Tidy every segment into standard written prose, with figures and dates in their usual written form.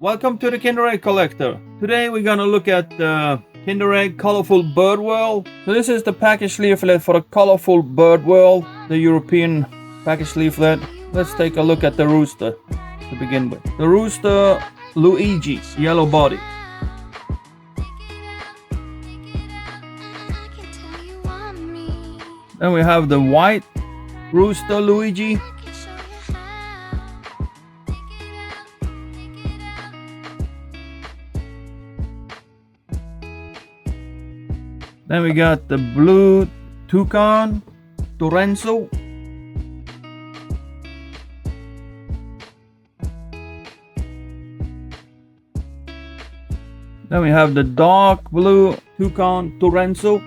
Welcome to the Kinder Egg Collector. Today we're gonna look at the Kinder Egg Colorful Bird World. So this is the package leaflet for the Colorful Bird World, the European package leaflet. Let's take a look at the rooster to begin with. The rooster Luigi, yellow body. Then we have the white rooster Luigi. Then we got the blue toucan Torenzo. Then we have the dark blue toucan Torenzo.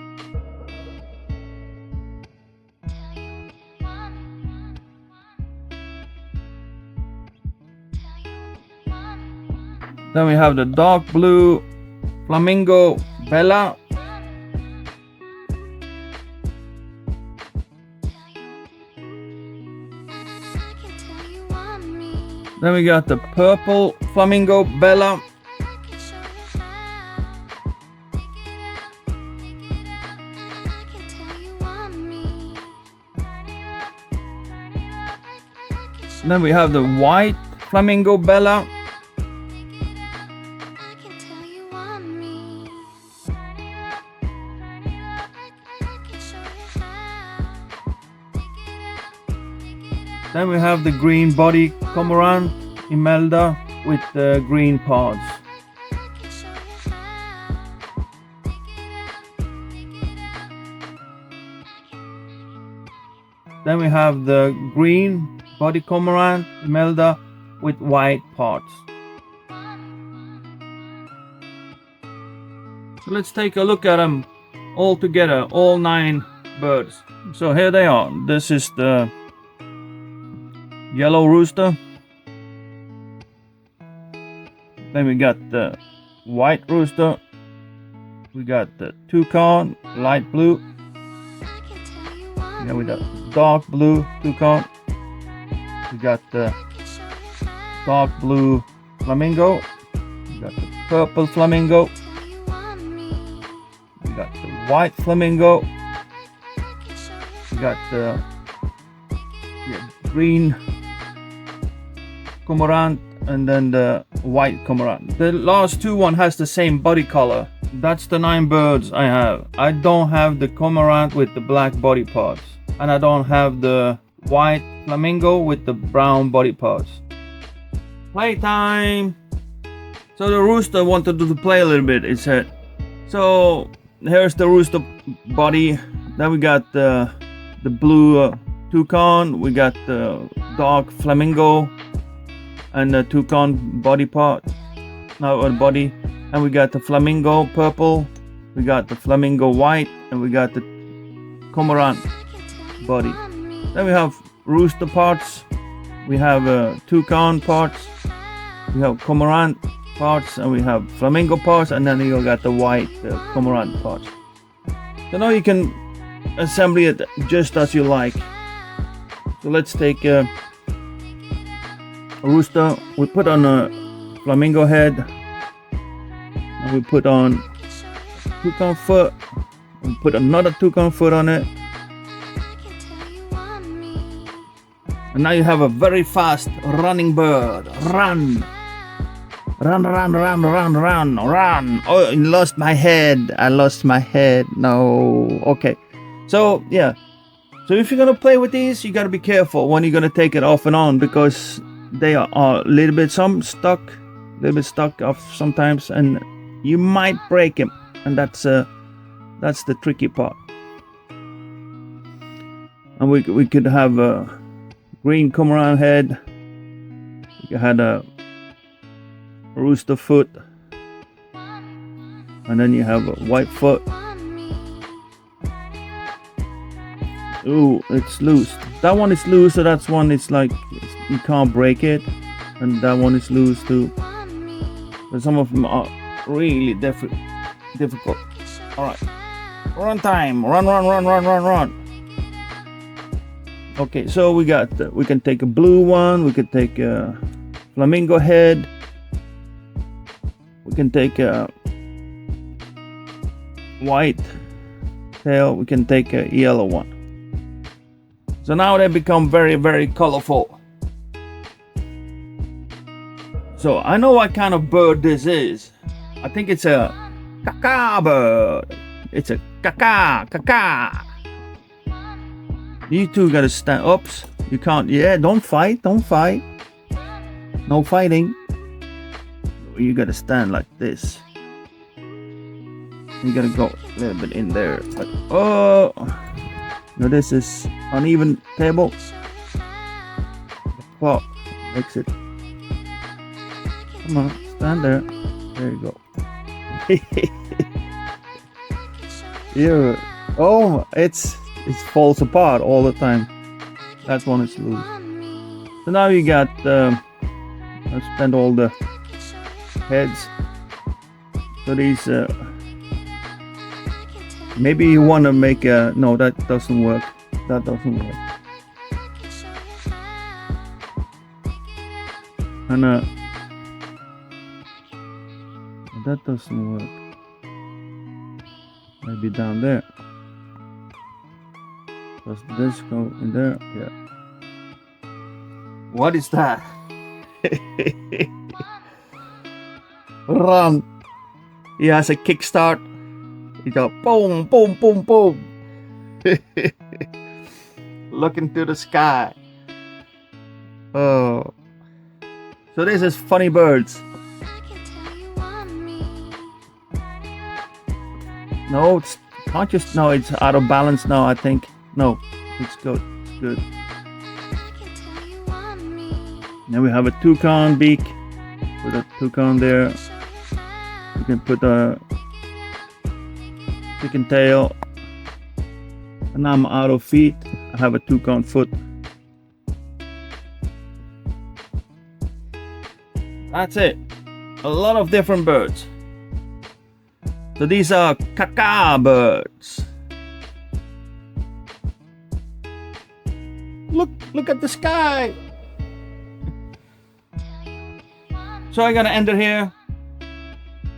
Then we have the dark blue flamingo Bella. Then we got the purple flamingo Bella. Then we have the white flamingo Bella. Then we have the green body cormorant Imelda with the green paws. Then we have the green body cormorant Imelda with white paws. So let's take a look at them all together, all 9 birds. So here they are. This is the yellow rooster. Then we got the white rooster. We got the toucan, light blue. Then we got dark blue toucan. We got the dark blue flamingo. We got the purple flamingo. We got the white flamingo. We got the green cormorant and then the white cormorant. The last one has the same body color. That's the 9 birds I have. I don't have the cormorant with the black body parts, and I don't have the white flamingo with the brown body parts. Playtime! So the rooster wanted to play a little bit, it said. So here's the rooster body. Then we got the blue toucan. We got the dark flamingo and the toucan body part, body, and we got the flamingo purple, we got the flamingo white, and we got the cormorant body. Then we have rooster parts, we have toucan parts, we have cormorant parts, and we have flamingo parts, and then you got the white cormorant parts. So now you can assemble it just as you like. So let's take a rooster. We put on a flamingo head, and we put on toucan foot, and put another toucan foot on it, and now you have a very fast running bird. Run, run, run, run, run, run, run. Oh, I lost my head. I lost my head. No. Okay. So yeah. So if you're gonna play with these, you gotta be careful when you're gonna take it off and on, because they are a little bit stuck off sometimes, and you might break them, and that's the tricky part. And we could have a green cormorant head. We could have a rooster foot, and then you have a white foot. Ooh, it's loose. That one is loose, so that's one is like you can't break it, and that one is loose too. But some of them are really difficult. All right, run time, run. Okay, so we got we can take a blue one, we could take a flamingo head, We can take a white tail. We can take a yellow one. So now they become very, very colorful. So I know what kind of bird this is. I think it's a caca bird. It's a caca. You two gotta stand. Oops, you can't. Yeah, don't fight. Don't fight. No fighting. You gotta stand like this. You gotta go a little bit in there. But oh, no, this is uneven table. Well, makes it. Come on, stand there. There you go. Yeah. Oh, it falls apart all the time. That one is loose. So now you got. I spent all the heads. So these. Maybe you want to make a. No, that doesn't work. That doesn't work. And that doesn't work. Maybe down there. Does this go in there? Yeah. What is that? Run. He has a kickstart. He go boom, boom, boom, boom. Look into the sky. Oh. So this is funny birds. No, it's can't just. No, it's out of balance now. I think. No, it's good. It's good. Now we have a toucan beak. Put a toucan there. You can put a chicken tail. And I'm out of feet. I have a toucan foot. That's it. A lot of different birds. So these are caca birds. Look at the sky. So I'm gonna end it here.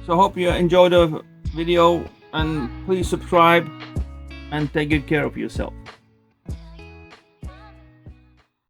So hope you enjoyed the video and please subscribe and take good care of yourself.